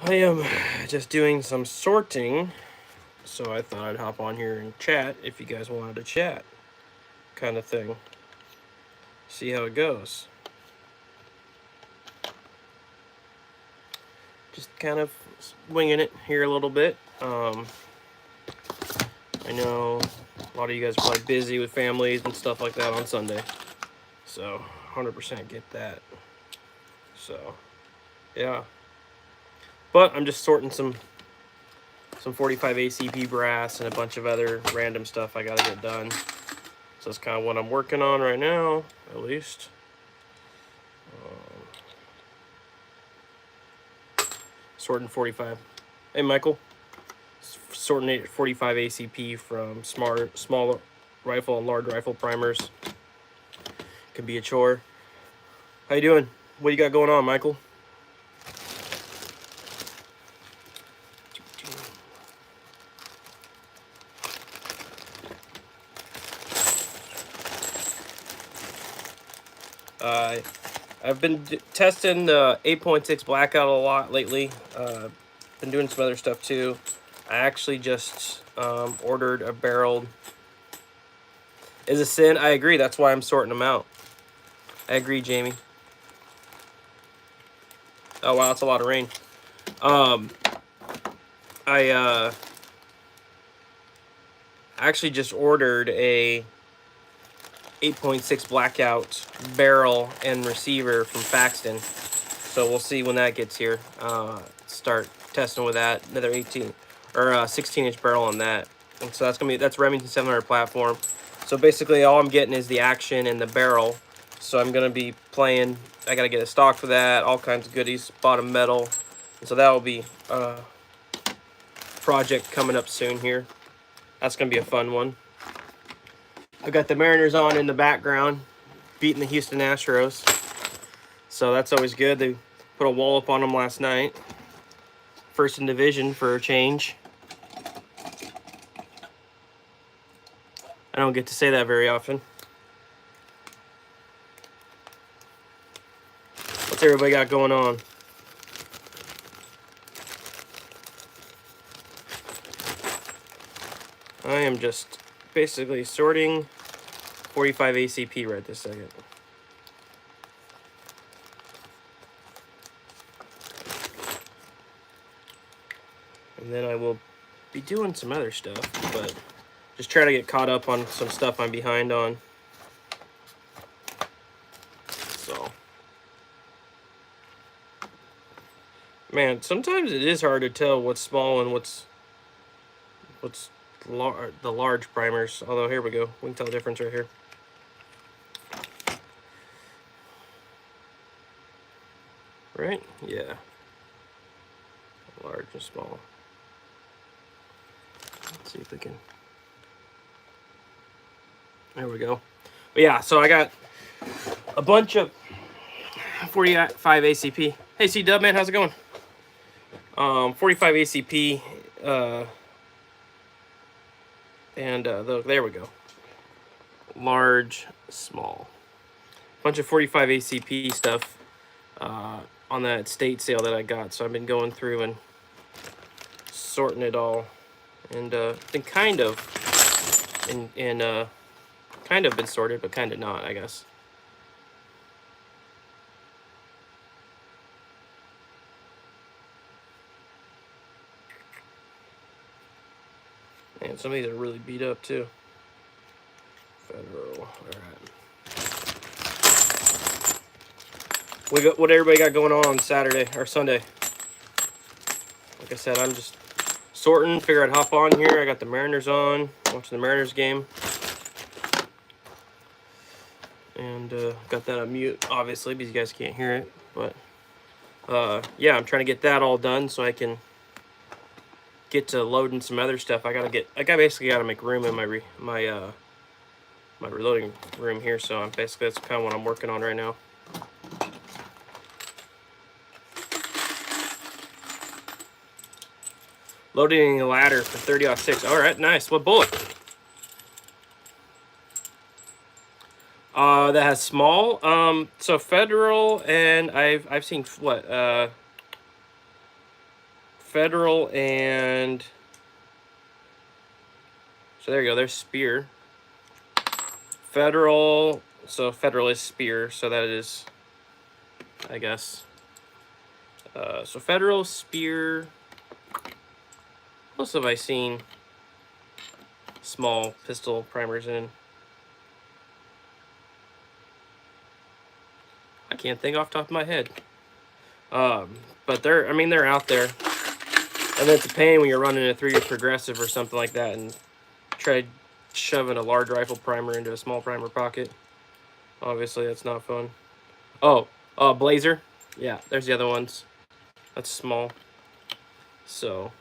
I am just doing some sorting, so I thought I'd hop on here and chat if you guys wanted to chat, kind of thing. See how it goes. Just kind of winging it here a little bit. I know a lot of you guys are probably busy with families and stuff like that on Sunday, so 100% get that. So, yeah. But I'm just sorting some 45 ACP brass and a bunch of other random stuff I gotta get done. So that's kind of what I'm working on right now, at least. Sorting 45. Hey, Michael. Sorting 45 ACP from small rifle and large rifle primers. Can be a chore. How you doing? What you got going on, Michael? I've been testing the 8.6 blackout a lot lately. Been doing some other stuff too. I actually just ordered a barrel. Is a sin? I agree. That's why I'm sorting them out. I agree, Jamie. Oh wow, that's a lot of rain. I actually just ordered a 8.6 blackout barrel and receiver from Faxton, so we'll see when that gets here. Start testing with that. Another 18 or 16-inch barrel on that, and so that's Remington 700 platform. So basically, all I'm getting is the action and the barrel. So I'm gonna be playing. I gotta get a stock for that. All kinds of goodies. Bottom metal, and so that will be a project coming up soon here. That's gonna be a fun one. I got the Mariners on in the background, beating the Houston Astros. So that's always good. They put a wallop on them last night. First in division for a change. I don't get to say that very often. What's everybody got going on? I am just basically sorting 45 ACP right this second. And then I will be doing some other stuff, but just try to get caught up on some stuff I'm behind on. So, man, sometimes it is hard to tell what's small and what's the large primers. Although here we go, we can tell the difference right here. Right? Yeah. Large and small. Let's see if we can. There we go. But yeah, so I got a bunch of 45 ACP. Hey, C-Dub, man, how's it going? 45 ACP, and there we go. Large, small. Bunch of 45 ACP stuff on that state sale that I got. So I've been going through and sorting it all, and been kind of been sorted, but kind of not, I guess. And some of these are really beat up too. Federal. All right. What everybody got going on Saturday or Sunday? Like I said, I'm just sorting. Figure I'd hop on here. I got the Mariners on, watching the Mariners game, and got that on mute, obviously, because you guys can't hear it. But yeah, I'm trying to get that all done so I can get to loading some other stuff. I basically gotta make room in my reloading room here. So that's kind of what I'm working on right now. Loading a ladder for 30-06. All right, nice. What bullet? That has small. So Federal, and I've seen what Federal and... So there you go, there's Spear. Federal, so Federal is Spear, so that is, I guess. So Federal, Spear. What else have I seen small pistol primers in? I can't think off the top of my head. But they're, I mean, they're out there. And it's a pain when you're running a 3-year progressive or something like that and try shoving a large rifle primer into a small primer pocket. Obviously, that's not fun. Oh, Blazer. Yeah, there's the other ones. That's small. So.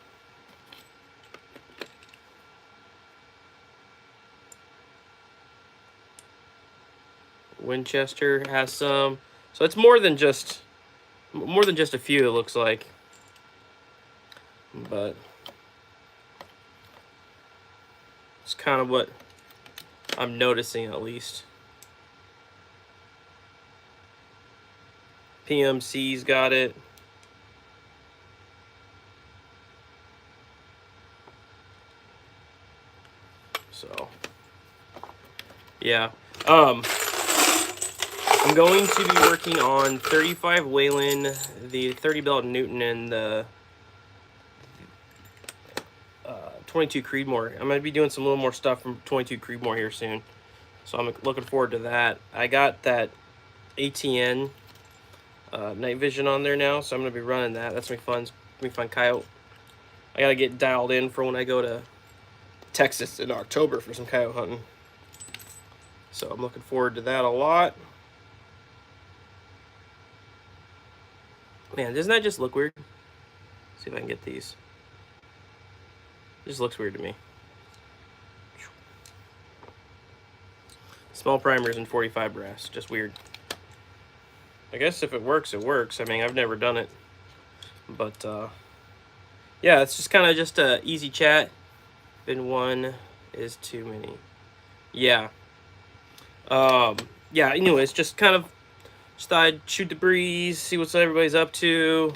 Winchester has some. So it's more than just a few, it looks like. But it's kind of what I'm noticing, at least. PMC's got it. So yeah. I'm going to be working on 35 Whelen, the 30 Belt Newton, and the 22 Creedmoor. I'm going to be doing some little more stuff from 22 Creedmoor here soon. So I'm looking forward to that. I got that ATN night vision on there now, so I'm going to be running that. That's going to be fun. It's going to be fun coyote. I got to get dialed in for when I go to Texas in October for some coyote hunting. So I'm looking forward to that a lot. Man, doesn't that just look weird? Let's see if I can get these. It just looks weird to me. Small primers and 45 brass, just weird. I guess if it works, it works. I mean, I've never done it. But, yeah, it's just kind of just a easy chat. Been one is too many. Yeah. Yeah, anyways, just kind of just thought I'd shoot the breeze, see what everybody's up to,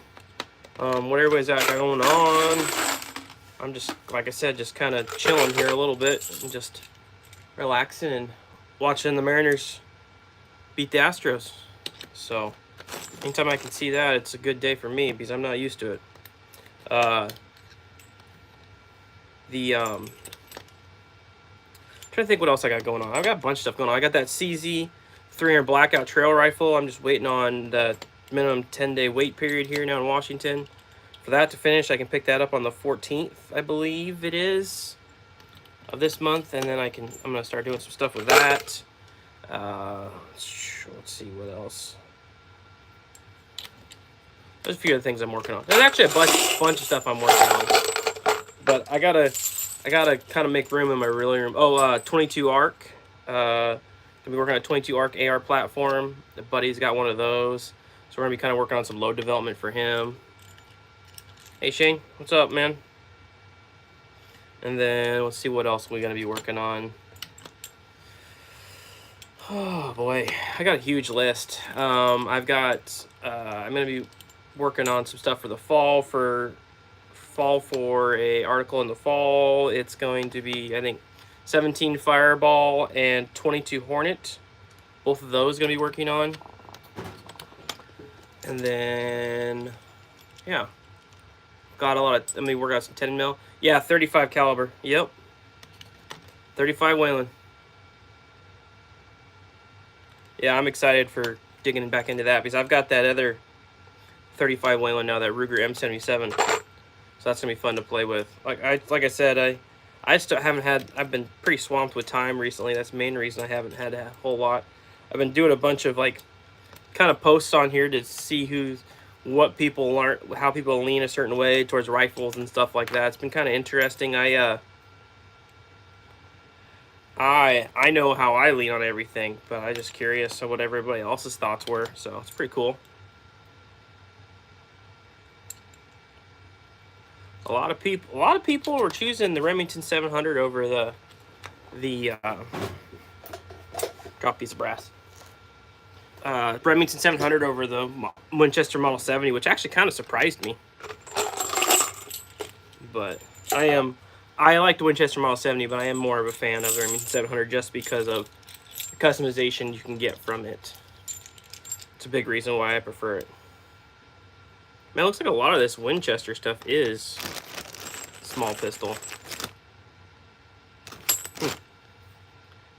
what everybody's got going on. I'm just, like I said, just kind of chilling here a little bit and just relaxing and watching the Mariners beat the Astros. So anytime I can see that, it's a good day for me because I'm not used to it. I'm trying to think what else I got going on. I've got a bunch of stuff going on. I got that CZ 300 Blackout trail rifle. I'm just waiting on the minimum 10-day wait period here now in Washington. For that to finish, I can pick that up on the 14th, I believe it is, of this month, and then I'm gonna start doing some stuff with that. Let's see what else. There's a few other things I'm working on. There's actually a bunch of stuff I'm working on, but I gotta kind of make room in my reeling room. Oh, 22 ARC. Gonna be working on a 22 ARC AR platform. The buddy's got one of those, so we're gonna be kind of working on some load development for him. Hey Shane, what's up, man? And then let's see what else we're gonna be working on. Oh boy, I got a huge list. I'm gonna be working on some stuff for the fall for a article in the fall. It's going to be, I think, 17 Fireball and 22 Hornet. Both of those gonna be working on. And then, yeah. Got a lot of, I'm gonna be working on some 10 mil. Yeah, 35 caliber. Yep. 35 Whelen. Yeah, I'm excited for digging back into that because I've got that other 35 Whelen now, that Ruger M77. So that's gonna be fun to play with. Like I said, I still haven't had. I've been pretty swamped with time recently. That's the main reason I haven't had a whole lot. I've been doing a bunch of like kind of posts on here to see what people learn, how people lean a certain way towards rifles and stuff like that. It's been kind of interesting. I know how I lean on everything, but I'm just curious of what everybody else's thoughts were. So it's pretty cool. A lot of people were choosing the Remington 700 over the drop piece of brass. Remington 700 over the Winchester Model 70, which actually kind of surprised me. But I like the Winchester Model 70, but I am more of a fan of the Remington 700 just because of the customization you can get from it. It's a big reason why I prefer it. Man, it looks like a lot of this Winchester stuff is small pistol.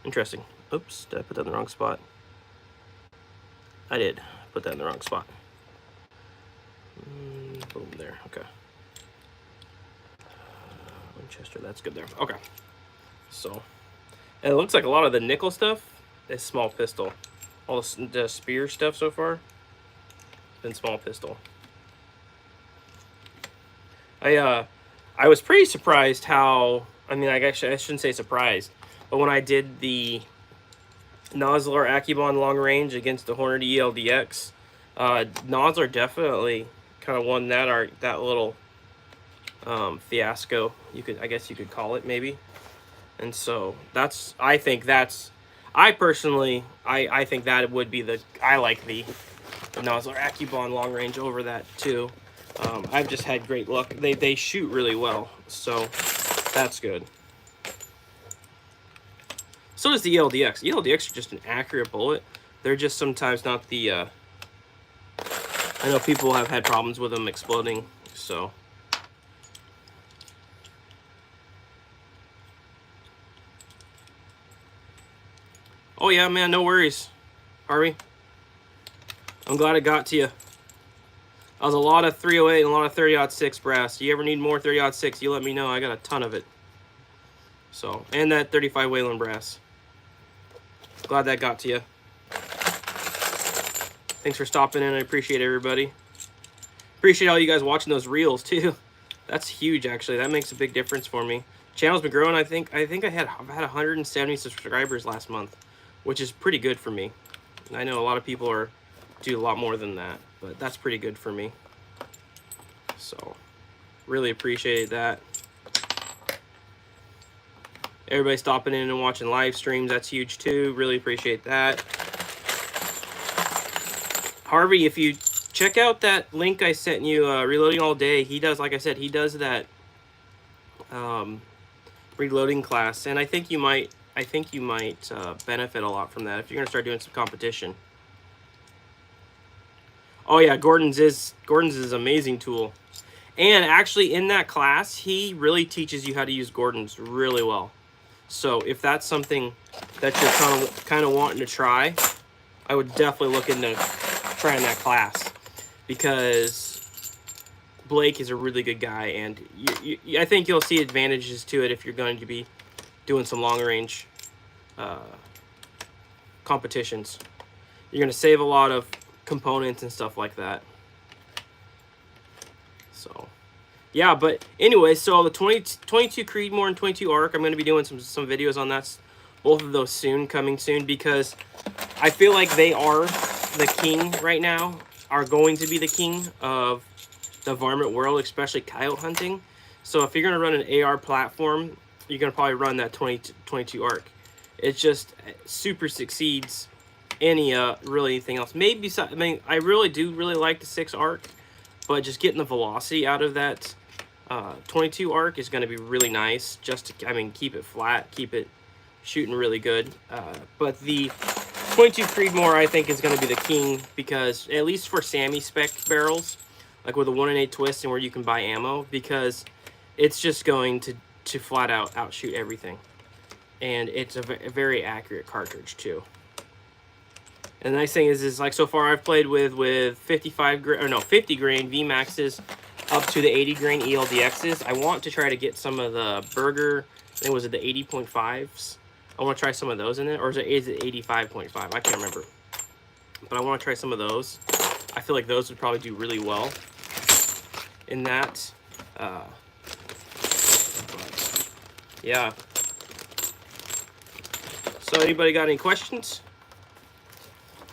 Interesting. Oops, did I put that in the wrong spot? I did put that in the wrong spot. Boom, there, okay. Winchester, that's good there. Okay. So, and it looks like a lot of the nickel stuff is small pistol. All the spear stuff so far has been small pistol. I was pretty surprised how, I mean, I shouldn't say surprised, but when I did the Nosler Akibon long range against the Hornady ELDX, Nosler definitely kind of won that little fiasco. I guess you could call it maybe. And so I think that would be I like the Nosler Akibon long range over that too. I've just had great luck. They shoot really well, so that's good. So does the ELDX. ELDX are just an accurate bullet. They're just sometimes not the... I know people have had problems with them exploding, so... Oh yeah, man, no worries, Harvey. I'm glad it got to you. That was a lot of 308 and a lot of 30-06 brass. You ever need more 30-06, you let me know. I got a ton of it. So, and that 35 Wayland brass. Glad that got to you. Thanks for stopping in. I appreciate everybody. Appreciate all you guys watching those reels too. That's huge, actually. That makes a big difference for me. Channel's been growing. I've had 170 subscribers last month, which is pretty good for me. I know a lot of people do a lot more than that, but that's pretty good for me. So, really appreciate that. Everybody stopping in and watching live streams, that's huge too. Really appreciate that. Harvey, if you check out that link I sent you, Reloading All Day, he does, like I said, he does that reloading class, and I think you might benefit a lot from that if you're gonna start doing some competition. Oh yeah, Gordon's is an amazing tool. And actually in that class, he really teaches you how to use Gordon's really well. So if that's something that you're kind of wanting to try, I would definitely look into trying that class, because Blake is a really good guy, and I think you'll see advantages to it if you're going to be doing some long range competitions. You're going to save a lot of components and stuff like that. So yeah, but anyway, so the 22 Creedmoor and 22 Arc, I'm going to be doing some videos on that, both of those coming soon, because I feel like they are the king right now, are going to be the king of the varmint world, especially coyote hunting. So if you're going to run an AR platform, you're going to probably run that 22 Arc. It just super succeeds any really anything else. Maybe I mean, I really do like the 6 Arc, but just getting the velocity out of that 22 Arc is going to be really nice. Just to, keep it flat, keep it shooting really good. But the 22 Creedmoor, I think, is going to be the king, because at least for Sammy spec barrels, like with a 1-in-8 twist and where you can buy ammo, because it's just going to flat out outshoot everything, and it's a very accurate cartridge too. And the nice thing is like so far I've played with 50 grain VMAXs up to the 80 grain ELDXs. I want to try to get some of the Burger, was it the 80.5s? I want to try some of those in it, or is it 85.5? I can't remember. But I want to try some of those. I feel like those would probably do really well in that. Yeah. So anybody got any questions?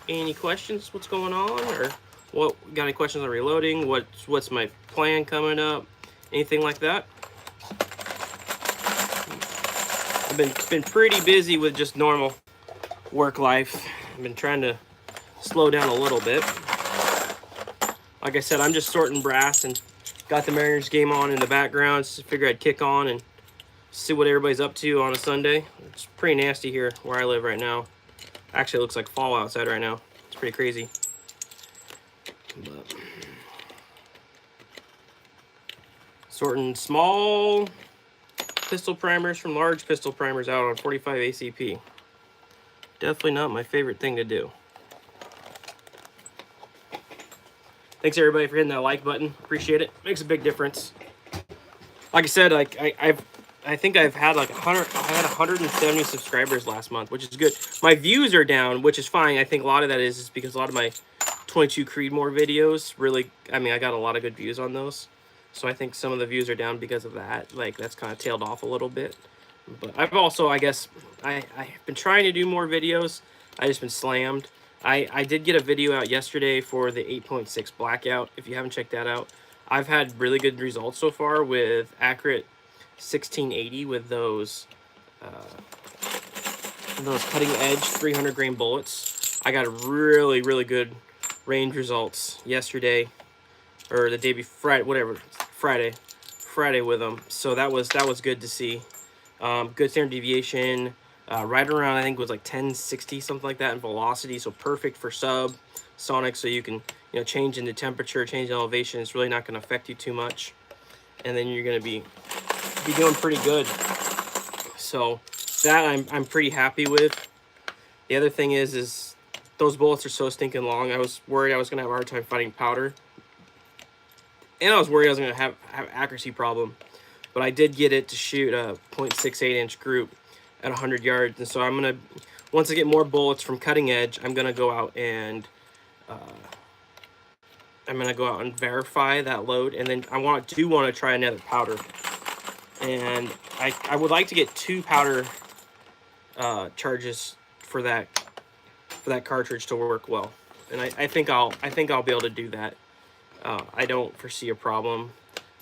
Any questions? What's going on? Or what? Got any questions on reloading? What's my plan coming up? Anything like that? I've been pretty busy with just normal work life. I've been trying to slow down a little bit. Like I said, I'm just sorting brass and Got the Mariners game on in the background. Just figured I'd kick on and see what everybody's up to on a Sunday. It's pretty nasty here where I live right now. Actually, it looks like fall outside right now. It's pretty crazy. But sorting small pistol primers from large pistol primers out on 45 ACP. Definitely not my favorite thing to do. Thanks everybody for hitting that like button. Appreciate it. Makes a big difference. Like I said, I think I've had like 170 subscribers last month, which is good. My views are down, which is fine. I think a lot of that is because a lot of my 22 Creedmoor videos really, I mean, I got a lot of good views on those. So I think some of the views are down because of that. Like, that's kind of tailed off a little bit. But I've also, I guess, I've been trying to do more videos. I just been slammed. I did get a video out yesterday for the 8.6 blackout. If you haven't checked that out, I've had really good results so far with accurate 1680 with those cutting edge 300 grain bullets. I got really good range results yesterday or the day before, Friday with them. So that was good to see. Good standard deviation, right around I think it was like 1060 something like that in velocity. So perfect for sonic. So you can change in the temperature, change in elevation. It's really not going to affect you too much, and then you're going to be doing pretty good. So that I'm pretty happy with. The other thing is those bullets are so stinking long. I was worried I was going to have a hard time fighting powder, and I was worried I was going to have accuracy problem. But I did get it to shoot a 0.68 inch group at 100 yards. And so I'm going to, once I get more bullets from cutting edge, I'm going to go out and verify that load. And then I do want to try another powder. And I would like to get 2 powder charges for that cartridge to work well. And I think I'll be able to do that. I don't foresee a problem.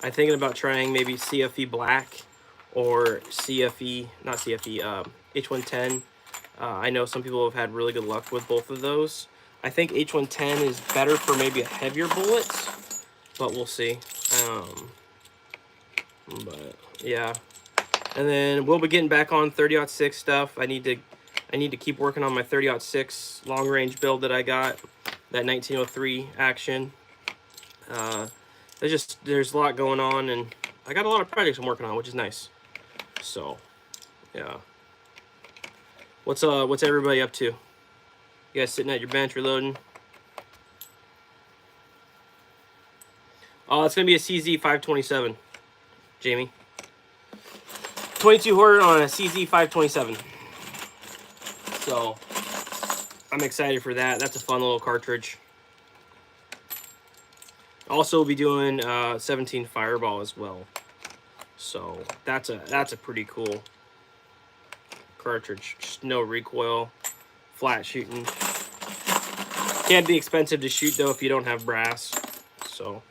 I'm thinking about trying maybe CFE black or H110. I know some people have had really good luck with both of those. I think H110 is better for maybe a heavier bullets, but we'll see. But yeah, and then we'll be getting back on 30-06 stuff. I need to keep working on my 30-06 long range build that I got, that 1903 action. There's a lot going on, and I got a lot of projects I'm working on, which is nice. So, yeah. What's everybody up to? You guys sitting at your bench reloading? Oh, it's gonna be a CZ 527, Jamie. 22 Hornet on a CZ 527. So, I'm excited for that. That's a fun little cartridge. Also, we'll be doing 17 Fireball as well. So that's a pretty cool cartridge. Just no recoil, flat shooting. Can be expensive to shoot though if you don't have brass. So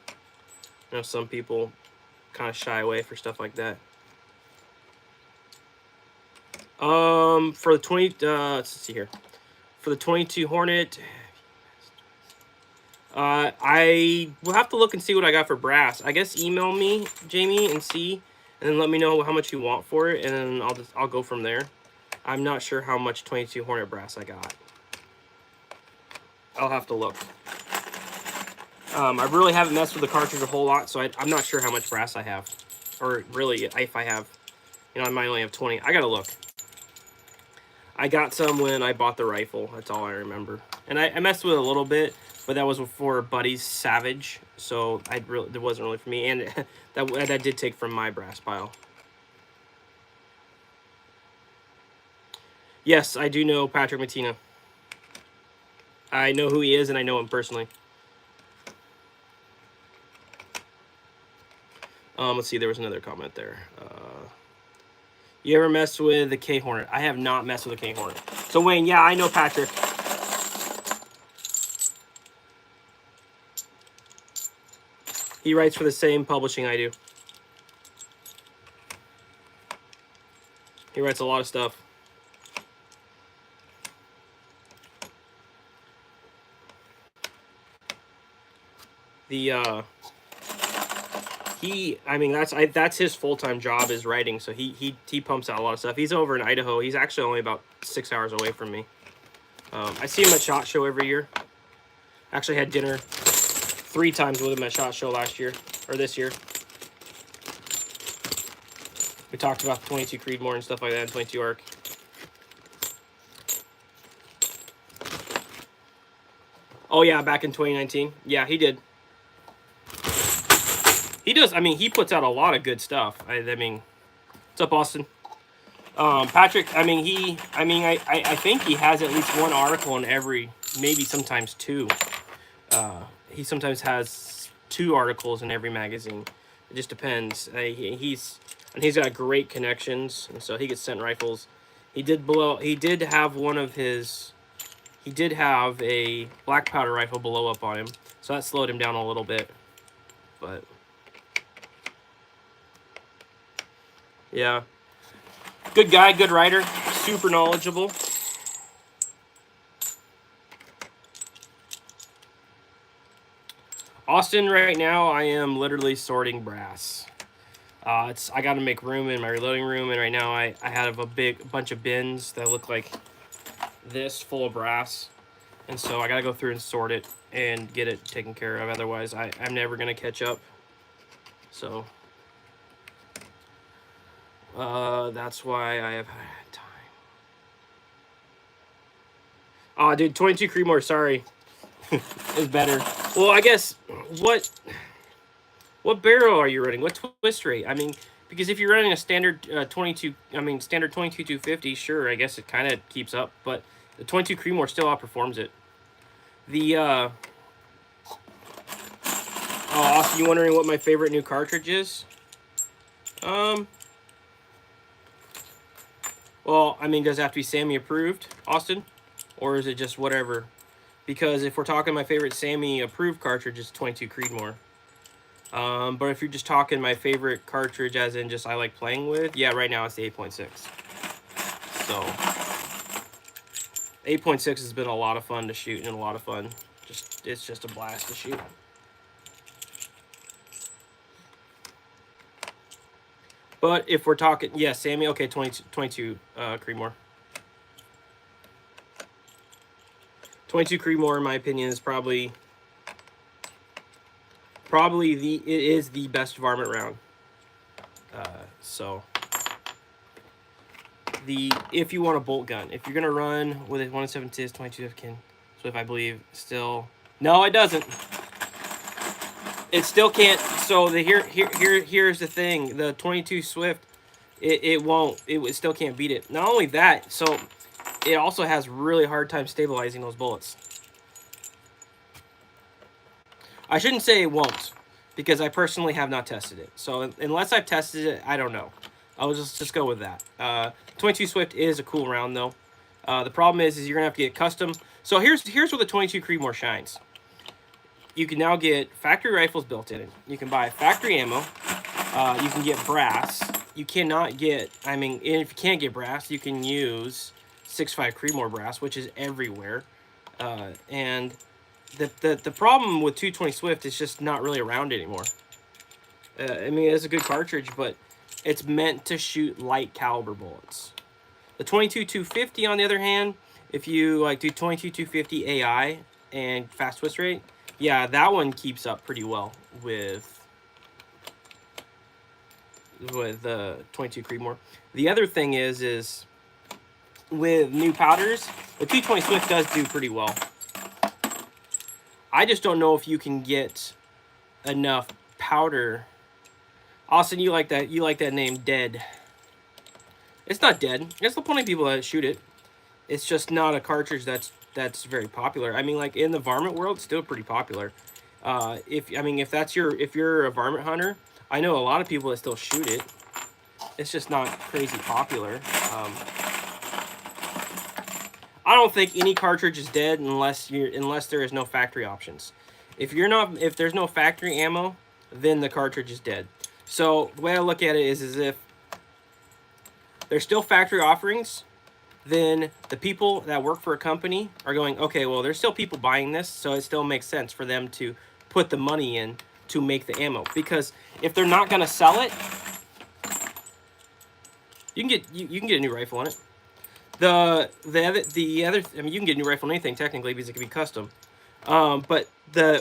some people kind of shy away for stuff like that. For the 20, let's see here. For the 22 Hornet. I will have to look and see what I got for brass. I guess email me, Jamie, and see, and then let me know how much you want for it, and then I'll go from there. I'm not sure how much 22 Hornet brass I got. I'll have to look. I really haven't messed with the cartridge a whole lot, so I'm not sure how much brass I have, or really if I have. I might only have 20. I gotta look. I got some when I bought the rifle. That's all I remember. And I messed with it a little bit, but that was for Buddy's Savage, so it wasn't really for me. And that did take from my brass pile. Yes, I do know Patrick Matina. I know who he is, and I know him personally. Let's see, there was another comment there. You ever messed with the K Hornet? I have not messed with the K Hornet. So Wayne, yeah, I know Patrick. He writes for the same publishing I do. He writes a lot of stuff. The I mean, that's his full-time job is writing. So he pumps out a lot of stuff. He's over in Idaho. He's actually only about 6 hours away from me. I see him at SHOT Show every year. Actually had dinner 3 times with him at SHOT Show last year or this year. We talked about the 22 Creedmoor and stuff like that, and 22 ARC. Oh yeah, back in 2019. Yeah, he did. He does. I mean, he puts out a lot of good stuff. I mean, what's up, Austin? Patrick. I mean, I think he has at least one article in every, maybe sometimes 2. He sometimes has 2 articles in every magazine. It just depends. He's got great connections, and so he gets sent rifles. He did have one of his. He did have a black powder rifle blow up on him, so that slowed him down a little bit. But yeah, good guy, good writer, super knowledgeable. Austin, right now, I am literally sorting brass. I got to make room in my reloading room, and right now I have a bunch of bins that look like this full of brass, and so I got to go through and sort it and get it taken care of. Otherwise, I'm never going to catch up. So that's why I have time. Oh, dude, 22 Creedmoor, sorry. Is better. Well, I guess, what barrel are you running? What twist rate? I mean, because if you're running a standard standard 22-250, sure, I guess it kind of keeps up, but the 22 Creedmoor still outperforms it. The oh, Austin, you wondering what my favorite new cartridge is? Well, I mean, does it have to be SAMI approved, Austin, or is it just whatever? Because if we're talking my favorite SAMI approved cartridge, it's 22 Creedmoor. But if you're just talking my favorite cartridge as in just I like playing with, yeah, right now it's the 8.6. So 8.6 has been a lot of fun to shoot and a lot of fun. It's just a blast to shoot. But if we're talking, yeah, SAMI, okay, 22 Creedmoor. 22 Creedmoor, in my opinion, is probably it is the best varmint round. So if you want a bolt gun, if you're gonna run with a 1.7 tis 22 Fkin, so if I believe still, no, it doesn't. It still can't. So here's the thing: the 22 Swift, it still can't beat it. Not only that, so it also has really hard time stabilizing those bullets. I shouldn't say it won't, because I personally have not tested it. So unless I've tested it, I don't know. I'll just go with that. 22 Swift is a cool round though. The problem is you're gonna have to get custom. So here's where the 22 Creedmoor shines. You can now get factory rifles built in it. You can buy factory ammo. You can get brass. You cannot get, I mean, if you can't get brass, you can use 6.5 Creedmoor brass, which is everywhere. And the problem with 220 Swift is just not really around anymore. I mean, it's a good cartridge, but it's meant to shoot light caliber bullets. The 22-250, on the other hand, if you like do 22-250 AI and fast twist rate, yeah, that one keeps up pretty well with the 22 Creedmoor. The other thing is with new powders, the 220 Swift does do pretty well. I just don't know if you can get enough powder. Austin, you like that name, Dead. It's not dead. There's plenty of people that shoot it. It's just not a cartridge that's very popular. I mean, like in the varmint world, it's still pretty popular. If you're a varmint hunter, I know a lot of people that still shoot it. It's just not crazy popular. I don't think any cartridge is dead unless there is no factory options. If there's no factory ammo, then the cartridge is dead. So the way I look at it is if there's still factory offerings, then the people that work for a company are going, okay, well, there's still people buying this, so it still makes sense for them to put the money in to make the ammo, because if they're not gonna sell it, you can get a new rifle on it. The other I mean, you can get a new rifle on anything technically because it can be custom. But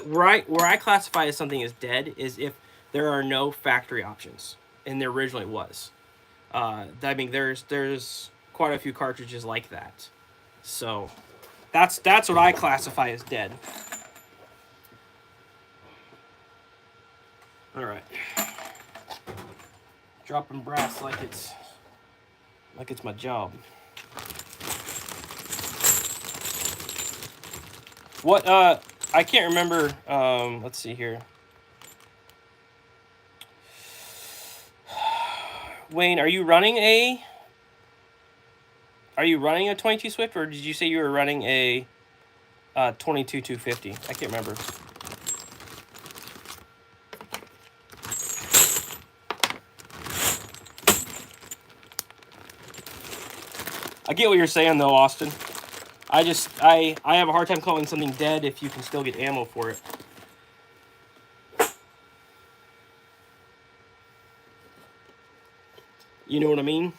where I classify as something as dead is if there are no factory options, and there originally was. I mean, there's quite a few cartridges like that, so that's what I classify as dead. All right, dropping brass like it's my job. What I can't remember. Let's see here. Wayne, are you running a 22 Swift, or did you say you were running a 22 250? I can't remember. I get what you're saying though, Austin. I have a hard time calling something dead if you can still get ammo for it. You know what I mean?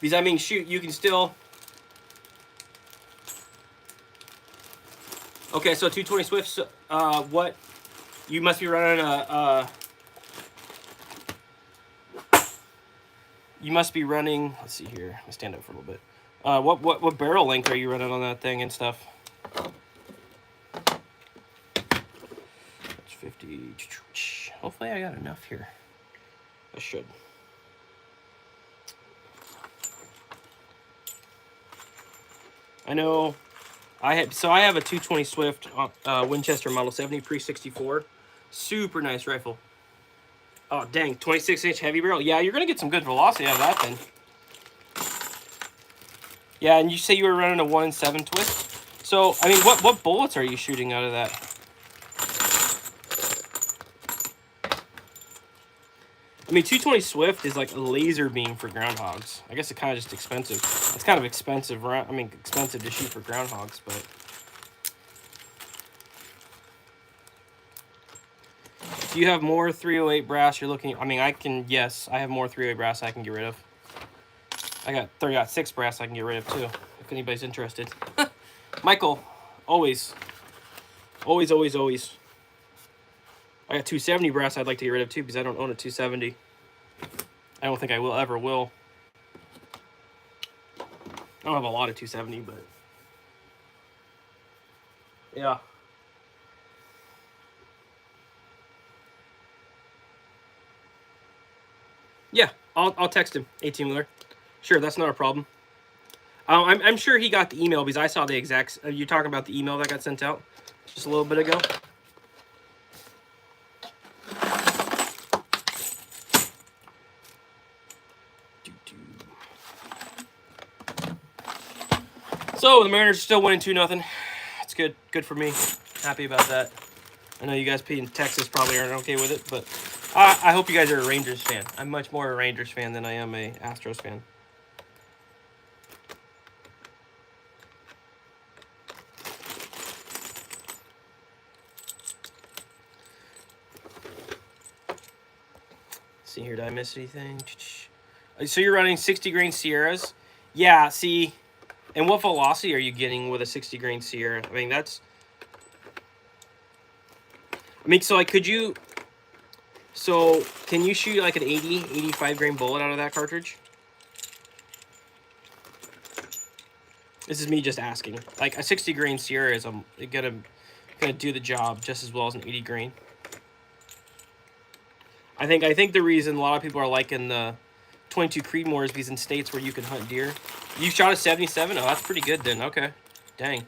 Because I mean, shoot, you can still. Okay, so 220 Swifts. What? You must be running a. You must be running. Let's see here. Let me stand up for a little bit. What barrel length are you running on that thing and stuff? That's 50. Hopefully, I got enough here. I should. I know. I have a 220 Swift Winchester Model 70 Pre-64. Super nice rifle. Oh, dang. 26-inch heavy barrel. Yeah, you're going to get some good velocity out of that then. Yeah, and you say you were running a 1-in-7 twist? So, I mean, what bullets are you shooting out of that? I mean, 220 Swift is like a laser beam for groundhogs. I guess it's kind of just expensive. It's kind of expensive, right? I mean, expensive to shoot for groundhogs, but... Do you have more 308 brass you're looking... I mean, yes, I have more 308 brass I can get rid of. I got 30-06 brass I can get rid of, too, if anybody's interested. Michael, always. Always, always, always. I got 270 brass I'd like to get rid of, too, because I don't own a 270. I don't think I ever will. I don't have a lot of 270, but... Yeah. Yeah, I'll text him, 18-wheeler. Sure, that's not a problem. I'm sure he got the email because I saw the exact... You're talking about the email that got sent out just a little bit ago? So, the Mariners are still winning 2-0. It's good. Good for me. Happy about that. I know you guys in Texas probably aren't okay with it, but I hope you guys are a Rangers fan. I'm much more a Rangers fan than I am a Astros fan. See here, did I miss anything? So you're running 60 grain Sierras? Yeah, see, and what velocity are you getting with a 60 grain Sierra? I mean, that's... I mean, so like, could you... So, can you shoot like an 80, 85 grain bullet out of that cartridge? This is me just asking. Like, a 60 grain Sierra is gonna do the job just as well as an 80 grain. I think the reason a lot of people are liking the 22 Creedmoor is because in states where you can hunt deer. You shot a 77? Oh, that's pretty good then. Okay. Dang.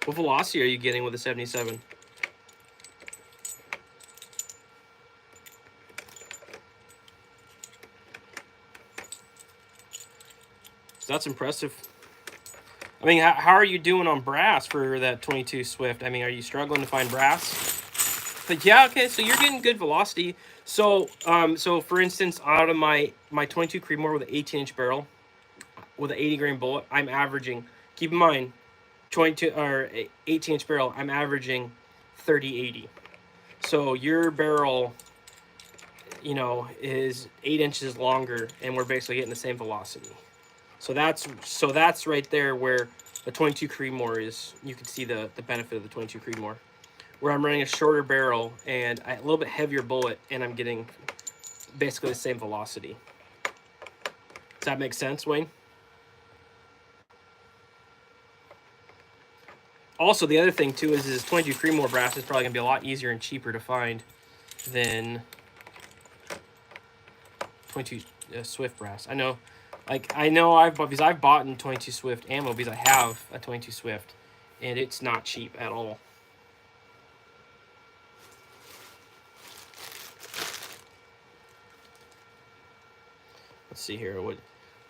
What velocity are you getting with a 77? So that's impressive. I mean, how are you doing on brass for that 22 Swift? I mean, are you struggling to find brass? But yeah, okay, so you're getting good velocity. So, so for instance, out of my 22 Creedmoor with an 18-inch barrel, with an 80 grain bullet, I'm averaging. Keep in mind, 22 or 18-inch barrel, I'm averaging 30-80. So your barrel, you know, is 8 inches longer, and we're basically getting the same velocity. So that's right there where the 22 Creedmoor is. You can see the benefit of the 22 Creedmoor, where I'm running a shorter barrel and a little bit heavier bullet, and I'm getting basically the same velocity. Does that make sense, Wayne? Also, the other thing too is 22 Creedmoor brass is probably gonna be a lot easier and cheaper to find than 22 Swift brass. I know, like because I've bought in 22 Swift ammo because I have a 22 Swift, and it's not cheap at all. Let's see here. What?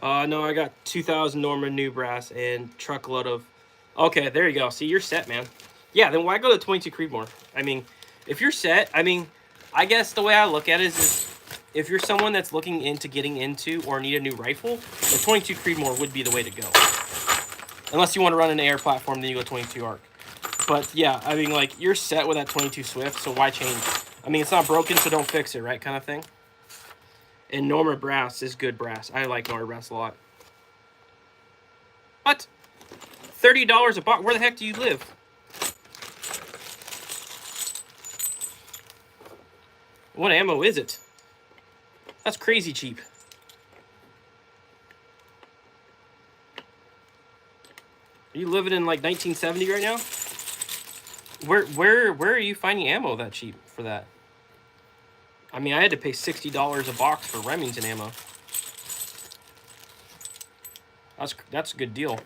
No, I got 2,000 Norman new brass and truckload of. Okay, there you go. See, you're set, man. Yeah, then why go to 22 Creedmoor? I mean, if you're set, I mean, I guess the way I look at it is if you're someone that's looking into getting into or need a new rifle, the 22 Creedmoor would be the way to go. Unless you want to run an AR platform, then you go 22 ARC. But yeah, I mean, like, you're set with that 22 Swift, so why change? I mean, it's not broken, so don't fix it, right, kind of thing. And Norma brass is good brass. I like Norma brass a lot. What? $30 a box? Where the heck do you live? What ammo is it? That's crazy cheap. Are you living in like 1970 right now? Where are you finding ammo that cheap for that? I mean, I had to pay $60 a box for Remington ammo. That's a good deal.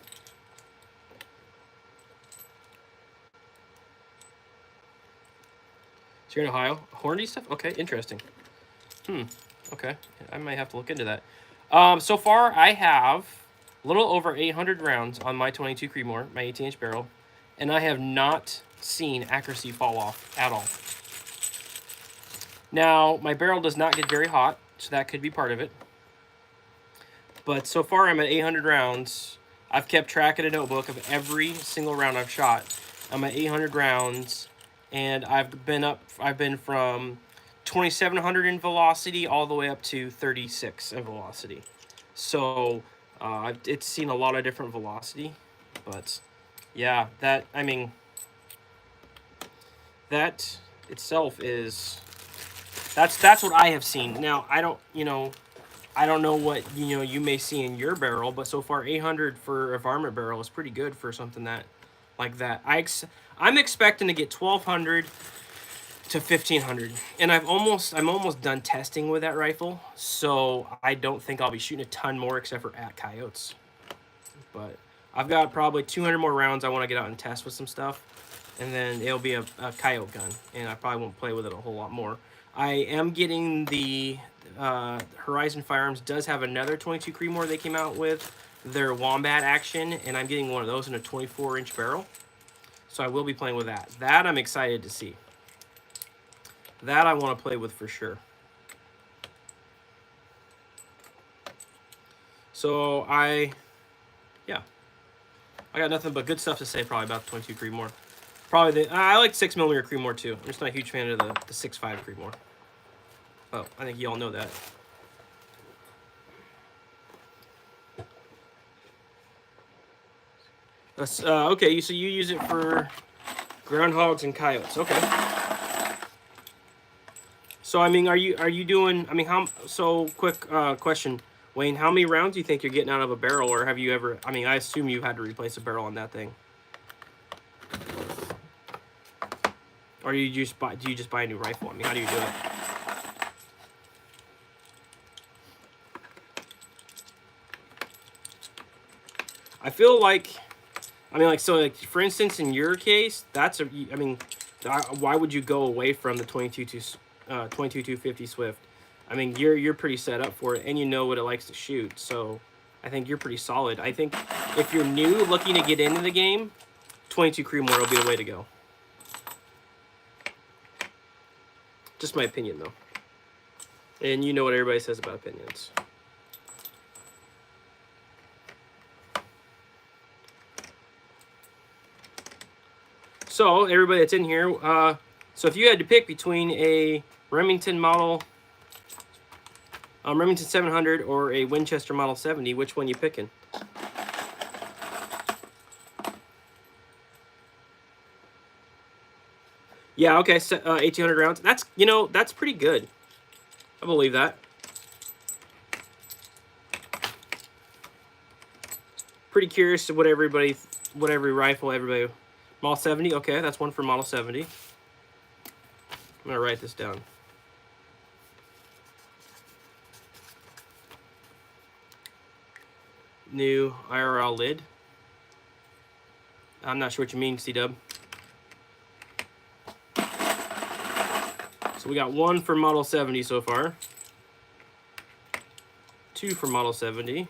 So you're in Ohio? Hornady stuff? Okay, interesting. Okay, I might have to look into that. So far, I have a little over 800 rounds on my 22 Creedmoor, my 18-inch barrel, and I have not seen accuracy fall off at all. Now, my barrel does not get very hot, so that could be part of it. But so far, I'm at 800 rounds. I've kept track in a notebook of every single round I've shot. I'm at 800 rounds, and I've been from 2,700 in velocity all the way up to 36 in velocity. So it's seen a lot of different velocity, but yeah, that itself is that's what I have seen. Now I don't know what you may see in your barrel, but so far 800 for a varmint barrel is pretty good for something that like that. I'm expecting to get 1,200 to 1,500, and I'm almost done testing with that rifle, so I don't think I'll be shooting a ton more except for at coyotes. But I've got probably 200 more rounds I want to get out and test with some stuff, and then it'll be a coyote gun, and I probably won't play with it a whole lot more. I am getting the Horizon Firearms does have another 22 Creedmoor they came out with, their Wombat Action, and I'm getting one of those in a 24-inch barrel. So I will be playing with that. That I'm excited to see. That I want to play with for sure. So I got nothing but good stuff to say probably about the 22 Creedmoor. Probably I like 6mm Creedmoor too. I'm just not a huge fan of the 6.5 Creedmoor. Oh, I think you all know that. Okay, so you use it for groundhogs and coyotes. Okay. So I mean, are you doing? I mean, quick question, Wayne. How many rounds do you think you're getting out of a barrel, or have you ever? I mean, I assume you had to replace a barrel on that thing, or do you just buy a new rifle? I mean, how do you do it? I feel like, for instance, in your case, why would you go away from the 22-250 Swift? I mean, you're pretty set up for it, and you know what it likes to shoot, so I think you're pretty solid. I think if you're new, looking to get into the game, 22 Creedmoor will be the way to go. Just my opinion, though. And you know what everybody says about opinions. So everybody that's in here, so if you had to pick between a Remington model, Remington 700 or a Winchester Model 70, which one you picking? Yeah, okay, so, 1,800 rounds. That's, you know, that's pretty good. I believe that. Pretty curious to what every rifle everybody. Model 70, okay, that's one for Model 70. I'm gonna write this down. New IRL lid. I'm not sure what you mean, C-Dub. So we got one for Model 70 so far. Two for Model 70.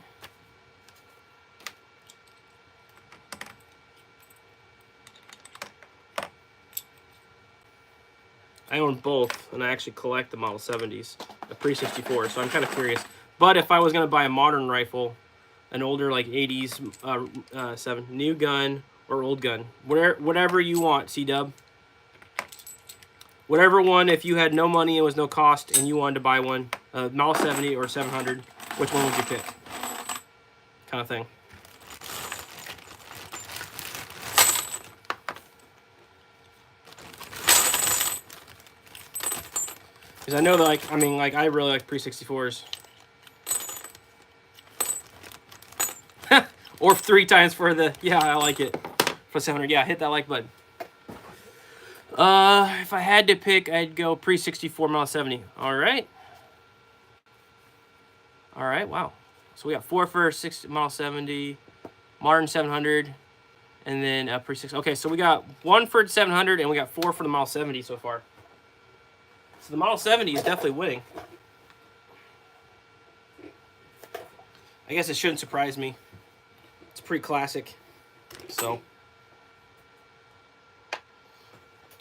I own both, and I actually collect the Model 70s, the pre-64, so I'm kind of curious. But if I was going to buy a modern rifle, an older, like 80s 7, new gun or old gun, whatever you want, C-Dub. Whatever one, if you had no money and was no cost and you wanted to buy one, Model 70 or 700, which one would you pick? Kind of thing. Because I know that, like, I mean, like, I really like pre-64s. Or 3 times for the, yeah, I like it. For 700, yeah, hit that like button. If I had to pick, I'd go pre-64 Model 70. All right. All right, wow. So we got 4 for Model 70, modern 700, and then pre-60. Okay, so we got 1 for 700, and we got 4 for the Model 70 so far. So the Model 70 is definitely winning. I guess it shouldn't surprise me. It's pretty classic. So,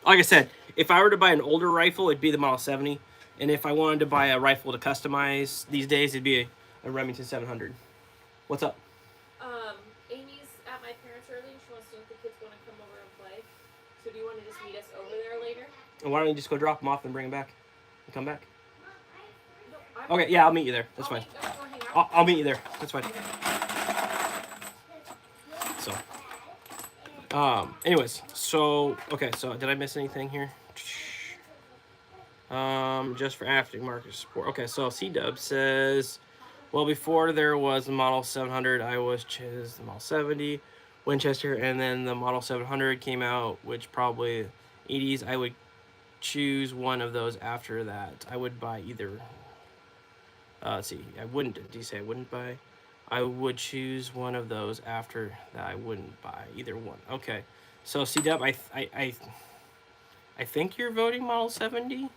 like I said, if I were to buy an older rifle, it'd be the Model 70. And if I wanted to buy a rifle to customize these days, it'd be a Remington 700. What's up? Amy's at my parents early. She wants to know if the kids want to come over and play. So do you want to just meet us over there later? And why don't you just go drop them off and bring them back? And come back? No, okay, yeah, I'll meet you there. That's fine. I'll meet you there. That's fine. So, anyways, so, okay, so did I miss anything here? Just for aftermarket support. Okay, so C-Dub says, well, before there was the Model 700, I was the Model 70, Winchester, and then the Model 700 came out, which probably 80s. I would choose one of those after that. I would buy either. Let's see, I wouldn't. Did you say I wouldn't buy? I would choose one of those after that. I wouldn't buy either one. Okay, so C-Dub, I think you're voting Model 70.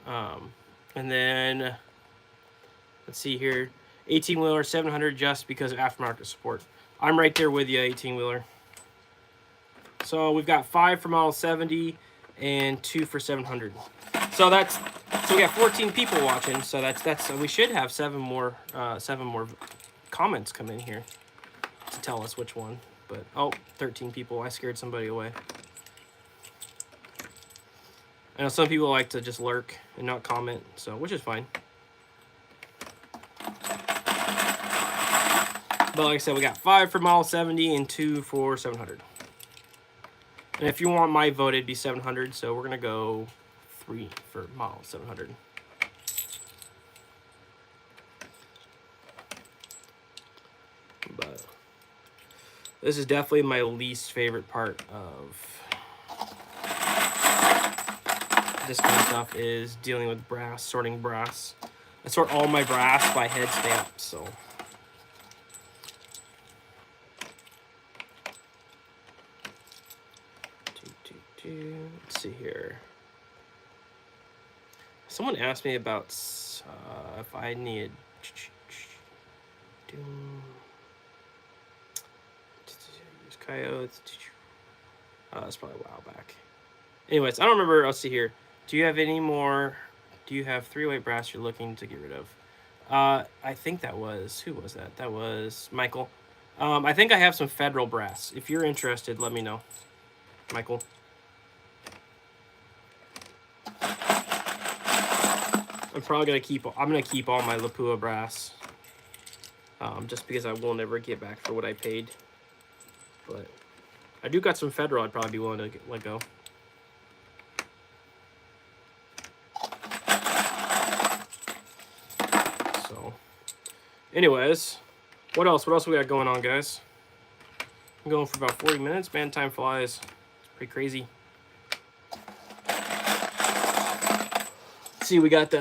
And then let's see here, 18-wheeler 700 just because of aftermarket support. I'm right there with you, 18-wheeler. So we've got 5 for Model 70 and 2 for 700. So we got 14 people watching. So that's we should have 7 more comments come in here to tell us which one. But oh, 13 people. I scared somebody away. I know some people like to just lurk and not comment, so which is fine. But like I said, we got 5 for Model 70 and 2 for 700. And if you want my vote, it'd be 700, so we're gonna go 3 for Model 700. But this is definitely my least favorite part of this kind of stuff, is dealing with brass, sorting brass. I sort all my brass by head stamp, so. Let's see here. Someone asked me about if I needed coyotes. That's probably a while back. Anyways, I don't remember. Let's see here. Do you have any more? Do you have 3-weight brass you're looking to get rid of? I think that was, who was that? That was Michael. I think I have some federal brass. If you're interested, let me know. Michael. I'm probably gonna keep. I'm gonna keep all my Lapua brass, just because I will never get back for what I paid. But I do got some Federal. I'd probably be willing to let go. So, anyways, what else? What else we got going on, guys? I'm going for about 40 minutes. Man, time flies. It's pretty crazy. Let's see, we got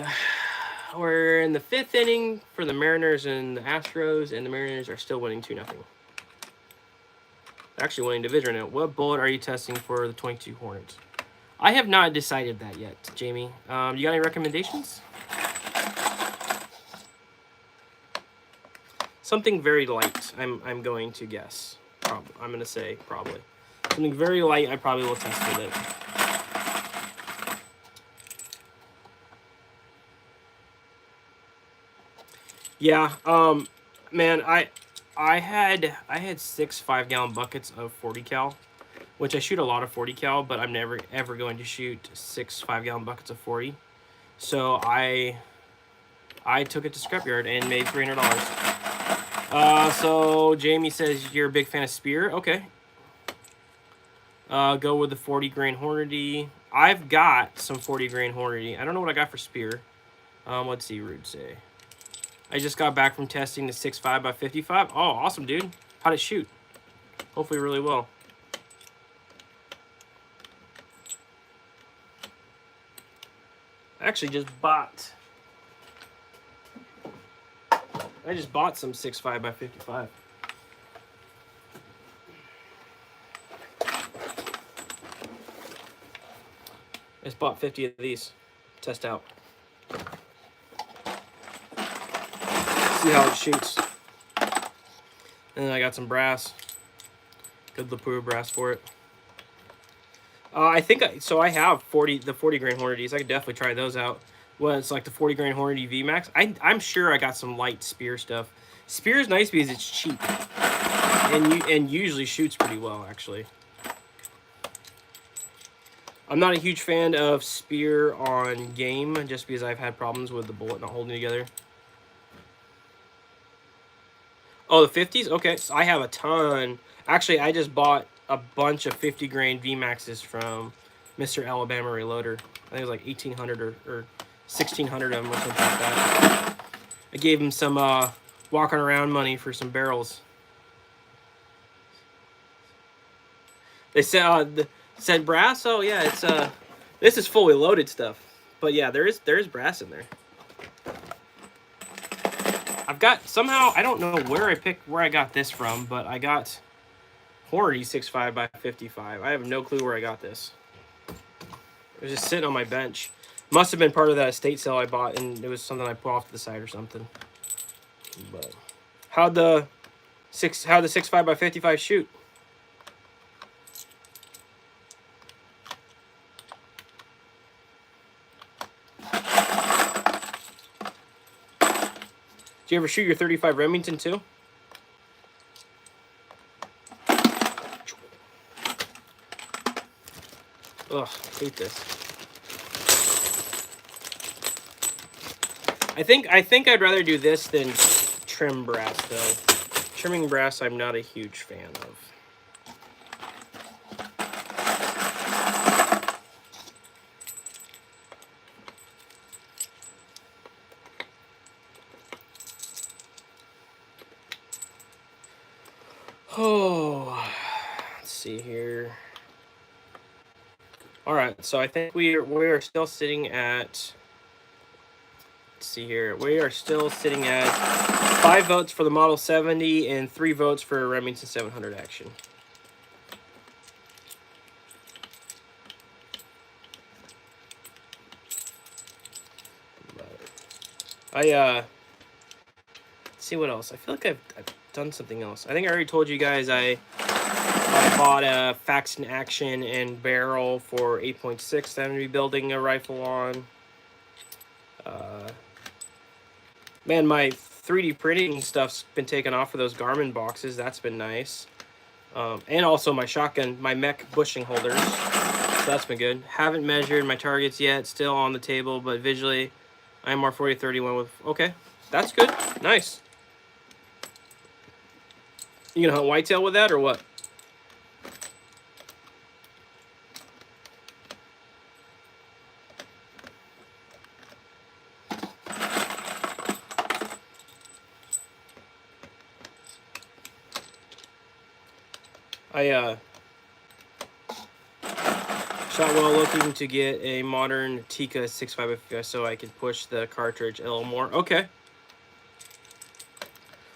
we're in the 5th inning for the Mariners and the Astros, and the Mariners are still winning 2-0. Actually winning division now. What bullet are you testing for the 22 Hornets? I have not decided that yet, Jamie. You got any recommendations? Something very light, I'm going to guess. I'm going to say probably. Something very light, I probably will test with it. Yeah, man, I had 6 5-gallon buckets of 40 cal, which I shoot a lot of 40 cal, but I'm never ever going to shoot 6 5-gallon buckets of 40. So I took it to scrapyard and made $300. So Jamie says you're a big fan of Spear. Okay. Go with the 40 grain Hornady. I've got some 40 grain Hornady. I don't know what I got for Spear. Let's see, Rude say. I just got back from testing the 6.5 by 55. Oh, awesome, dude. How'd it shoot? Hopefully really well. I actually just bought... some 6.5 by 55. I just bought 50 of these. Test out. See how it shoots. And then I got some brass. Good Lapua brass for it. I think so. I have the 40 grain Hornadies. I could definitely try those out. Well, it's like the 40 grain Hornady VMAX. I'm sure I got some light Spear stuff. Spear is nice because it's cheap, and usually shoots pretty well actually. I'm not a huge fan of Spear on game just because I've had problems with the bullet not holding together. Oh, the 50s? Okay, so I have a ton. Actually, I just bought a bunch of 50 grain VMAXs from Mr. Alabama Reloader. I think it was like 1,800 or 1,600 of them or something like that. I gave him some walking around money for some barrels. They said brass. Oh yeah, it's this is fully loaded stuff. But yeah, there is brass in there. I've got somehow, I don't know where I got this from, but I got Hornady 6.5 by 55. I have no clue where I got this. It was just sitting on my bench. Must have been part of that estate sale I bought, and it was something I put off to the side or something. But how'd the 6.5 by 55 shoot? Do you ever shoot your 35 Remington too? Ugh, I hate this. I think I'd rather do this than trim brass though. Trimming brass I'm not a huge fan of. Oh, let's see here. All right, so I think we are still sitting at. Let's see here. We are still sitting at 5 votes for the Model 70 and 3 votes for Remington 700 action. Let's see what else. I feel like I've done something else. I think I already told you guys I bought a Faxon Action and barrel for 8.6 that I'm going to be building a rifle on. Man, my 3D printing stuff's been taken off for those Garmin boxes. That's been nice. And also my shotgun, my mech bushing holders. So that's been good. Haven't measured my targets yet. Still on the table, but visually, IMR 4031 with. Okay, that's good. Nice. You gonna hunt whitetail with that or what? I shot well looking to get a modern Tika 6.5 so I could push the cartridge a little more. Okay.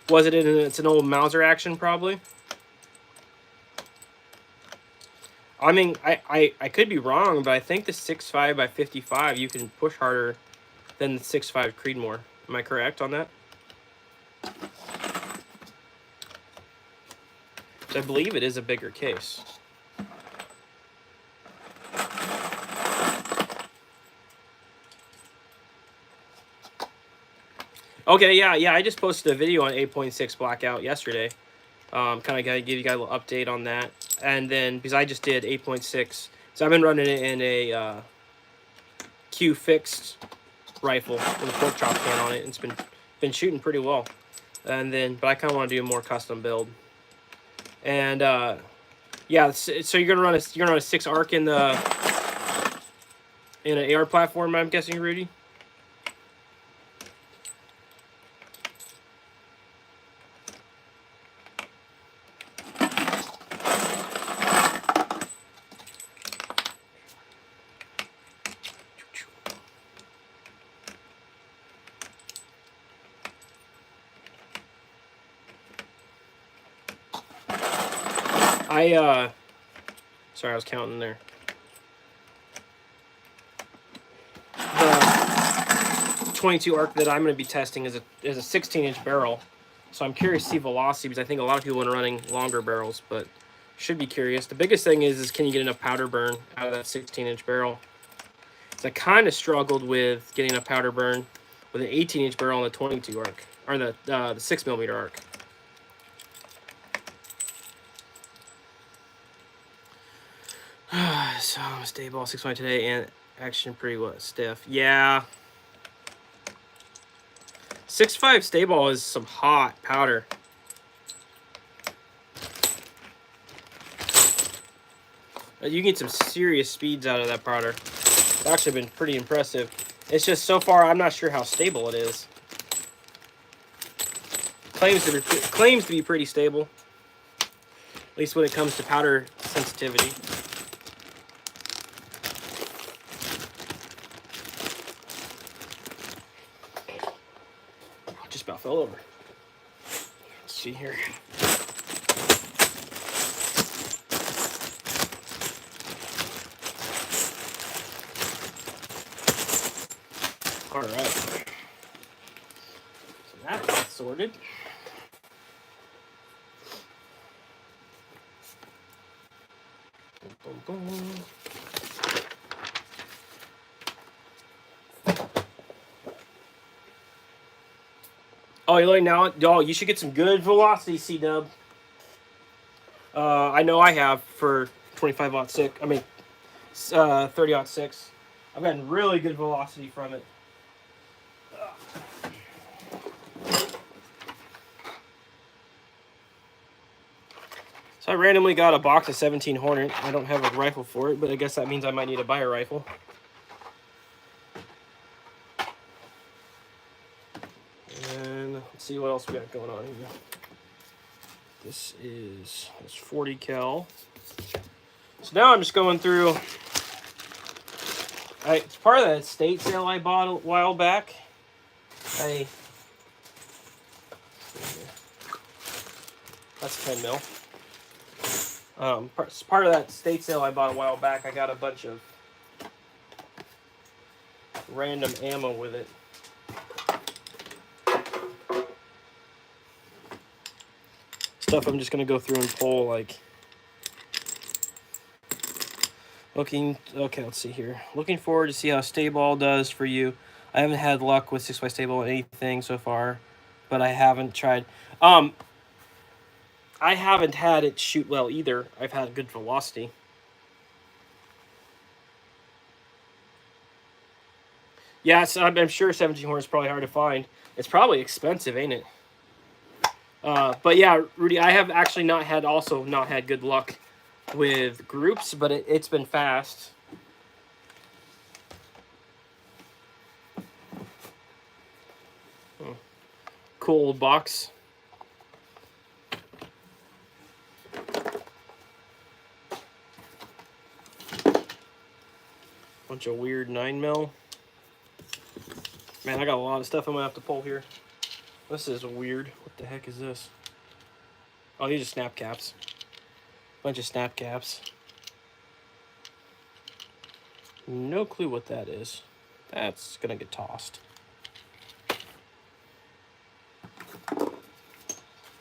Was it in? It's an old Mauser action probably. I mean, I could be wrong, but I think the 6.5 by 55 you can push harder than the 6.5 Creedmoor. Am I correct on that? I believe it is a bigger case. Okay, yeah. I just posted a video on 8.6 Blackout yesterday. Kind of give you guys a little update on that. And then, because I just did 8.6, so I've been running it in a Q fixed rifle with a pork chop can on it. It's been shooting pretty well. And then, but I kind of want to do a more custom build. And yeah, so you're gonna run a 6 arc in an AR platform, I'm guessing, Rudy. Sorry, I was counting there. The 22 arc that I'm going to be testing is a 16-inch barrel, so I'm curious to see velocity because I think a lot of people are running longer barrels, but should be curious. The biggest thing is can you get enough powder burn out of that 16-inch barrel? So I kind of struggled with getting a powder burn with an 18-inch barrel and the 22 arc, or the 6mm arc. So stay ball 6.5 today and action pretty stiff. Yeah. 6.5 stay ball is some hot powder. You can get some serious speeds out of that powder. It's actually been pretty impressive. It's just so far I'm not sure how stable it is. Claims to be pretty stable. At least when it comes to powder sensitivity. Just about fell over. Let's see here. All right. So that's sorted. Boom, boom, boom. Oh, you're like now? Oh, you should get some good velocity, C-Dub. I know I have for 25-06. I mean, 30-06. I've gotten really good velocity from it. So I randomly got a box of 17 Hornet. I don't have a rifle for it, but I guess that means I might need to buy a rifle. And let's see what else we got going on here. This is 40 cal. So now I'm just going through. It's part of that estate sale I bought a while back. That's 10 mil. It's part of that estate sale I bought a while back. I got a bunch of random ammo with it. Stuff I'm just gonna go through and pull, like okay, let's see here. Looking forward to see how stay ball does for you. I haven't had luck with 6x stay ball with anything so far, but I haven't tried. I haven't had it shoot well either. I've had good velocity. Yes, I'm sure 17 horn is probably hard to find. It's probably expensive, ain't it? But yeah, Rudy, I have actually not had good luck with groups, but it's been fast. Cool old box. Bunch of weird 9mm. Man, I got a lot of stuff I'm gonna have to pull here. This is weird. What the heck is this? Oh, these are snap caps. Bunch of snap caps. No clue what that is. That's gonna get tossed.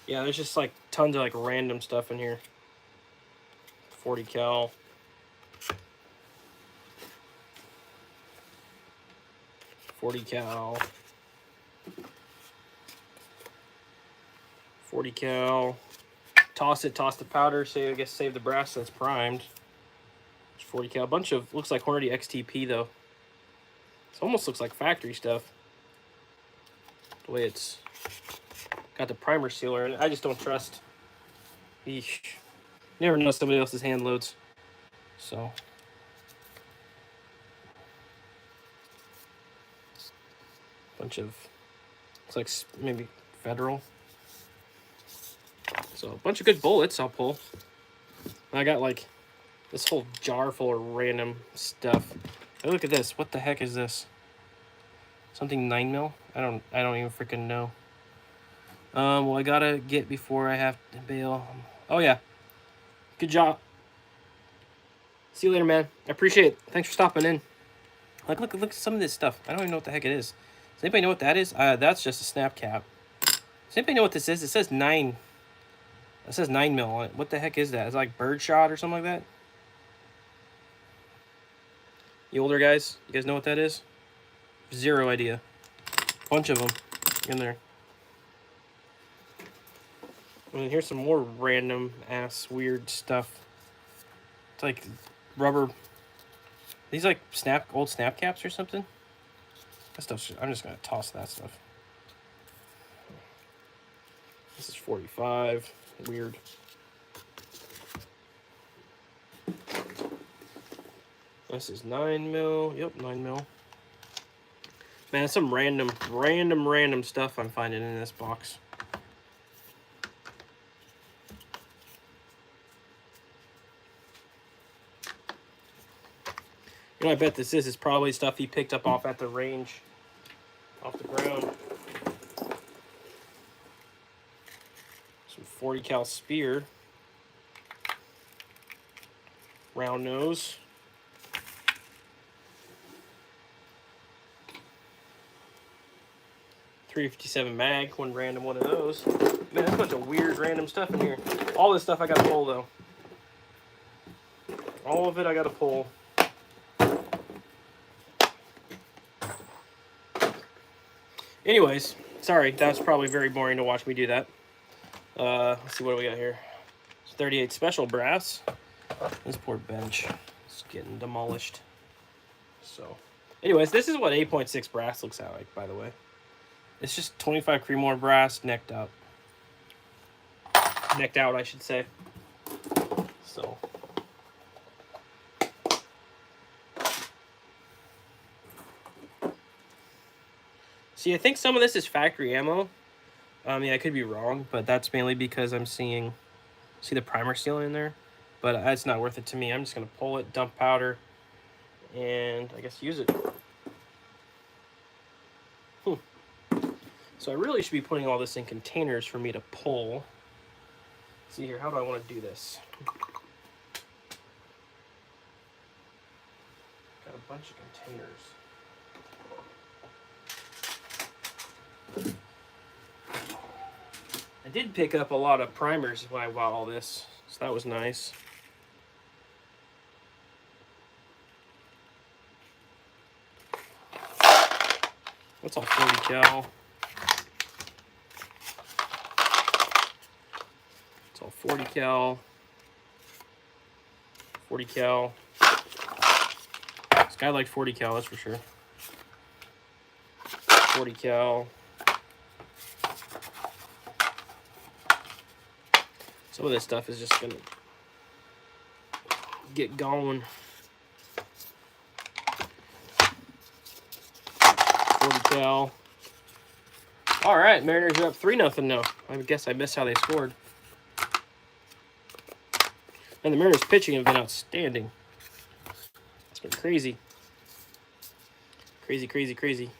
Yeah, there's just like tons of like random stuff in here. 40 cal. .40 cal. 40 cal. Toss the powder, I guess save the brass that's primed. 40 cal. A bunch of, looks like Hornady XTP though. It almost looks like factory stuff. The way it's got the primer sealer in it. I just don't trust. Eesh. You never know somebody else's hand loads. So. Bunch of, looks like maybe Federal. So a bunch of good bullets I'll pull. I got like this whole jar full of random stuff. Hey, look at this. What the heck is this? Something 9mm? I don't even freaking know. Well, I gotta get before I have to bail. Oh yeah. Good job. See you later, man. I appreciate it. Thanks for stopping in. Like, look at some of this stuff. I don't even know what the heck it is. Does anybody know what that is? That's just a snap cap. Does anybody know what this is? It says 9. It says 9mm on it. What the heck is that? Is it like birdshot or something like that? You older guys, you guys know what that is? Zero idea. Bunch of them in there. I mean, here's some more random ass weird stuff. It's like rubber. These like old snap caps or something. That stuff. I'm just gonna toss that stuff. This is 45. Weird. This is 9mm. Yep, 9mm. Man, some random stuff I'm finding in this box. You know, I bet this is probably stuff he picked up off at the range, off the ground. Some 40 cal spear. Round nose. .357 mag, one random one of those. Man, there's a bunch of weird random stuff in here. All this stuff I gotta pull though. All of it I gotta pull. Anyways, sorry, that was probably very boring to watch me do that. Let's see what do we got here. It's 38 special brass. This poor bench is getting demolished. So, anyways, this is what 8.6 brass looks like, by the way. It's just 25 Creedmoor brass necked out. Necked out, I should say. So. See, I think some of this is factory ammo. Yeah, I could be wrong, but that's mainly because I'm see the primer seal in there. But it's not worth it to me. I'm just going to pull it, dump powder, and I guess use it. So I really should be putting all this in containers for me to pull. Let's see here, how do I want to do this? Got a bunch of containers. I did pick up a lot of primers when I bought all this, so that was nice. That's all 40 cal. It's all 40 cal. 40 cal. This guy liked 40 cal, that's for sure. 40 cal. Some of this stuff is just gonna get going. 40 cal. All right, Mariners are up 3-0 now. I guess I missed how they scored. And the Mariners pitching have been outstanding. It's been crazy. Crazy, crazy, crazy. What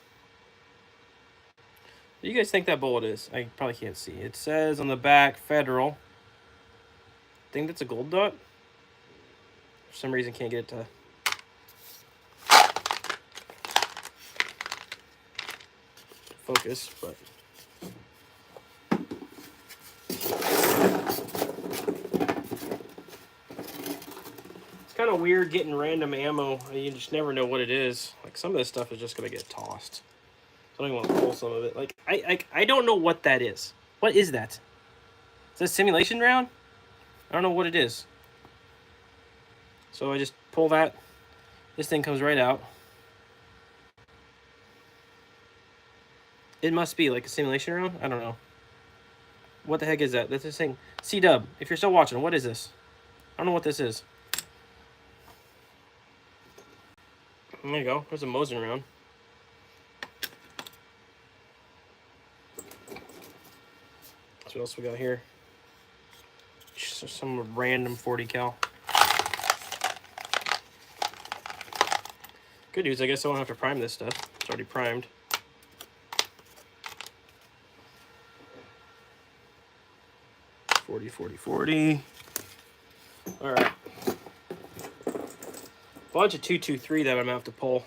do you guys think that bullet is? I probably can't see. It says on the back, Federal. I think that's a gold dot. For some reason, can't get it to focus, but it's kind of weird getting random ammo. You just never know what it is. Like, some of this stuff is just gonna get tossed. So I don't even want to pull some of it. Like, I don't know what that is. What is that? Is that a simulation round? I don't know what it is. So I just pull that. This thing comes right out. It must be like a simulation round? I don't know. What the heck is that? That's this thing. C-Dub, if you're still watching, what is this? I don't know what this is. There you go. There's a Mosin round. What else we got here? Just some random 40 cal. Good news, I guess I won't have to prime this stuff. It's already primed. .40. All right. Bunch of 223 that I'm gonna have to pull.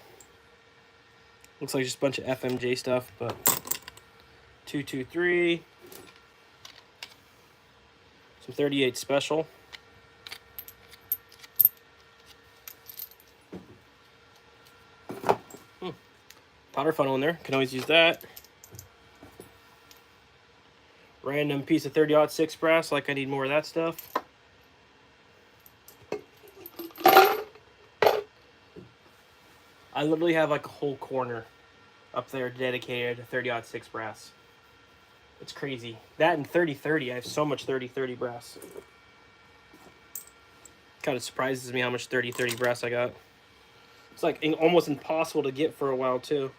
Looks like just a bunch of FMJ stuff, but 223. Some 38 special. Powder funnel in there. Can always use that. Random piece of 30-06 brass, like I need more of that stuff. I literally have like a whole corner up there dedicated to 30-06 brass. It's crazy. That and 30-30, I have so much 30-30 brass. Kind of surprises me how much 30-30 brass I got. It's like almost impossible to get for a while too.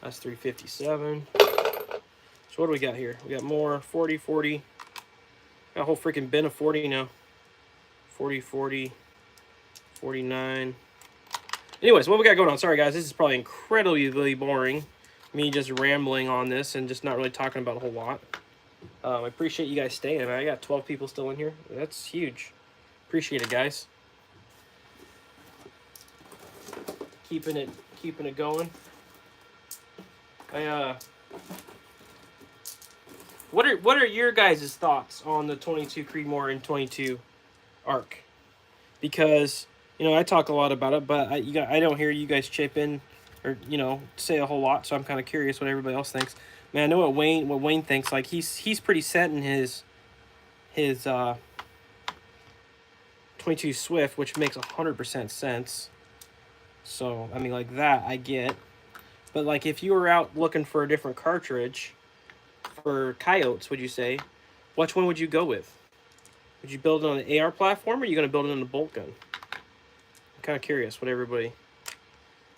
That's 357. So what do we got here? We got more 40. Got a whole freaking bin of 40 now. 40, 49. Anyways, what we got going on? Sorry guys, this is probably incredibly boring. Me just rambling on this and just not really talking about a whole lot. I appreciate you guys staying. I got 12 people still in here. That's huge. Appreciate it, guys. Keeping it going. What are your guys' thoughts on the 22 Creedmoor and 22 ARC? Because, you know, I talk a lot about it, but I don't hear you guys chip in or, you know, say a whole lot, so I'm kind of curious what everybody else thinks. Man, I know what Wayne thinks. Like, he's pretty set in his 22 Swift, which makes 100% sense. So, I mean, like, that I get. But, like, if you were out looking for a different cartridge for coyotes, would you say, which one would you go with? Would you build it on the AR platform, or are you going to build it on the bolt gun? I'm kind of curious what everybody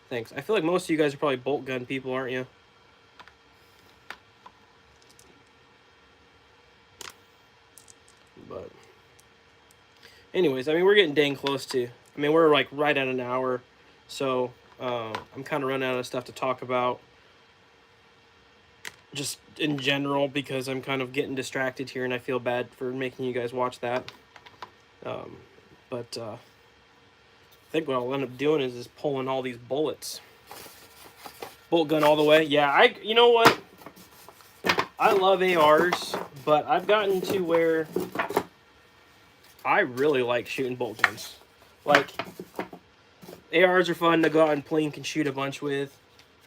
thinks. I feel like most of you guys are probably bolt gun people, aren't you? But anyways, I mean, we're getting dang close to. I mean, we're like right at an hour, so I'm kind of running out of stuff to talk about, just in general, because I'm kind of getting distracted here, and I feel bad for making you guys watch that. But I think what I'll end up doing is pulling all these bullets. Bolt gun all the way. Yeah, you know what? I love ARs, but I've gotten to where I really like shooting bolt guns. Like, ARs are fun to go out and plink and shoot a bunch with,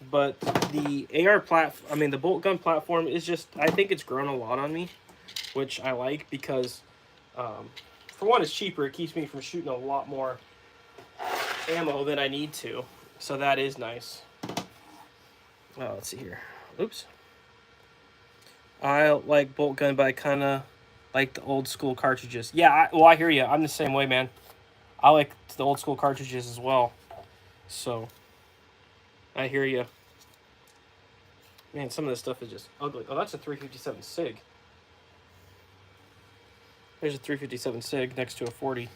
but the the bolt gun platform is just, I think it's grown a lot on me, which I like because, for one, it's cheaper. It keeps me from shooting a lot more ammo than I need to, so that is nice. Let's see here. Oops. I like bolt gun, but I kind of like the old school cartridges. Yeah, I hear you. I'm the same way, man. I like the old school cartridges as well. So, I hear you. Man, some of this stuff is just ugly. Oh, that's a 357 SIG. There's a 357 SIG next to a 40.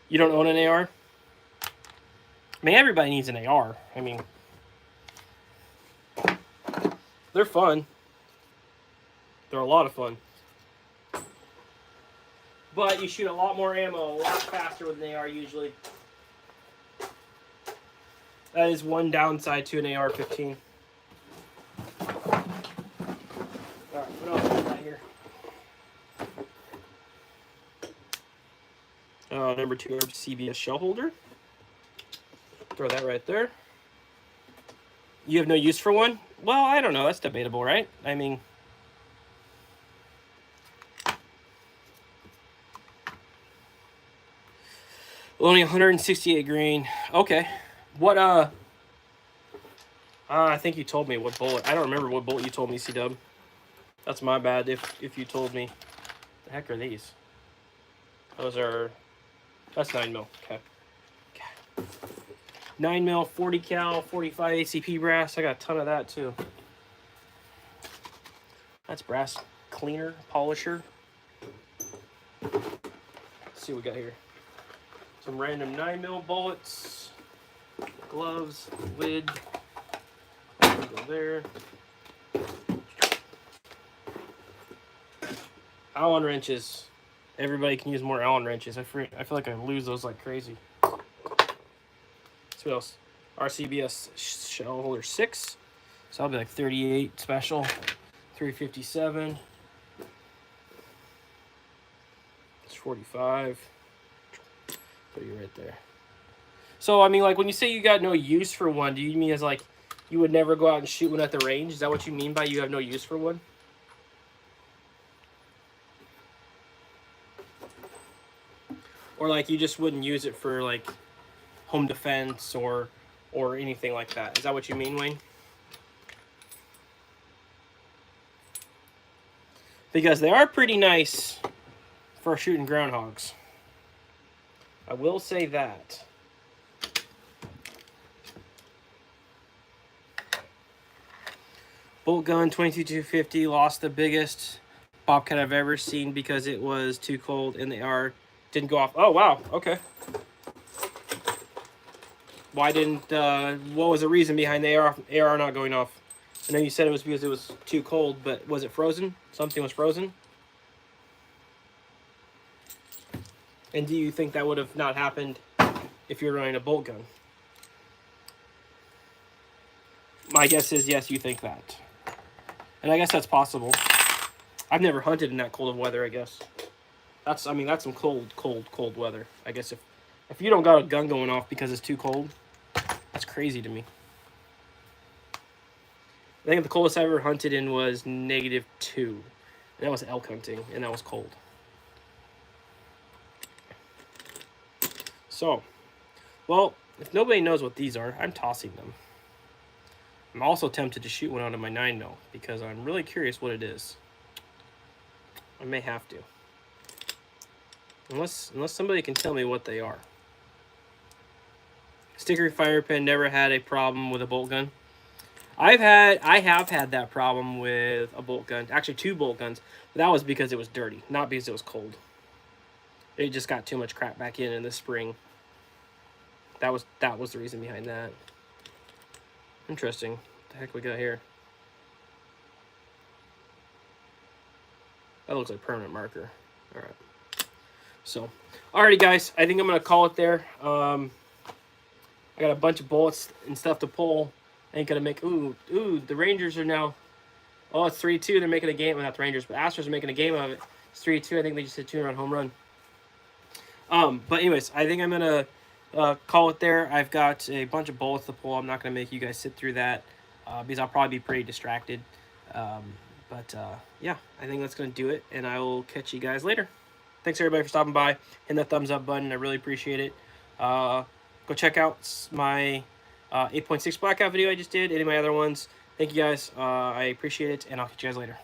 You don't own an AR? I mean, everybody needs an AR. I mean, they're fun. They're a lot of fun. But you shoot a lot more ammo, a lot faster with an AR usually. That is one downside to an AR-15. Alright, what else we got here? Number 2 CBS shell holder. Throw that right there. You have no use for one? Well, I don't know. That's debatable, right? I mean, only 168 grain. Okay. What, I think you told me what bullet. I don't remember what bullet you told me, C-Dub. That's my bad if you told me. The heck are these? Those are... That's 9mm. Okay. 9mm, 40 cal, 45 ACP brass. I got a ton of that too. That's brass cleaner, polisher. Let's see what we got here. Some random 9mm bullets, gloves, lid. Go there. Allen wrenches. Everybody can use more Allen wrenches. I feel like I lose those like crazy. So what else? RCBS shell holder 6. So I'll be like 38 special. 357. It's 45. Put you right there. So I mean, like when you say you got no use for one, do you mean as like you would never go out and shoot one at the range? Is that what you mean by you have no use for one? Or like you just wouldn't use it for like home defense or anything like that. Is that what you mean, Wayne? Because they are pretty nice for shooting groundhogs. I will say that. Bolt gun 22-250 lost the biggest bobcat I've ever seen because it was too cold and the AR didn't go off. Oh wow, okay. Why didn't, what was the reason behind the AR not going off? I know you said it was because it was too cold, but was it frozen? Something was frozen? And do you think that would have not happened if you're running a bolt gun? My guess is yes, you think that. And I guess that's possible. I've never hunted in that cold of weather, I guess. That's some cold weather. I guess if you don't got a gun going off because it's too cold, that's crazy to me. I think the coldest I ever hunted in was -2. And that was elk hunting, and that was cold. So, well, if nobody knows what these are, I'm tossing them. I'm also tempted to shoot one out of my 9mm because I'm really curious what it is. I may have to. Unless somebody can tell me what they are. Stickery fire pin, never had a problem with a bolt gun. I have had that problem with a bolt gun. Actually, 2 bolt guns. But that was because it was dirty, not because it was cold. It just got too much crap back in the spring. That was the reason behind that. Interesting. What the heck we got here? That looks like permanent marker. All right. So, alrighty guys, I think I'm gonna call it there. I got a bunch of bullets and stuff to pull. I ain't gonna make. Ooh, the Rangers are now. Oh, it's 3-2. They're making a game. Well, not the Rangers, but Astros are making a game of it. It's 3-2. I think they just hit 2-run home run. But anyways, I think I'm gonna call it there. I've got a bunch of bullets to pull. I'm not gonna make you guys sit through that because I'll probably be pretty distracted. But yeah, I think that's gonna do it, and I will catch you guys later. Thanks everybody for stopping by. Hit that thumbs up button. I really appreciate it. Go check out my 8.6 blackout video I just did. Any of my other ones. Thank you guys. I appreciate it, and I'll catch you guys later.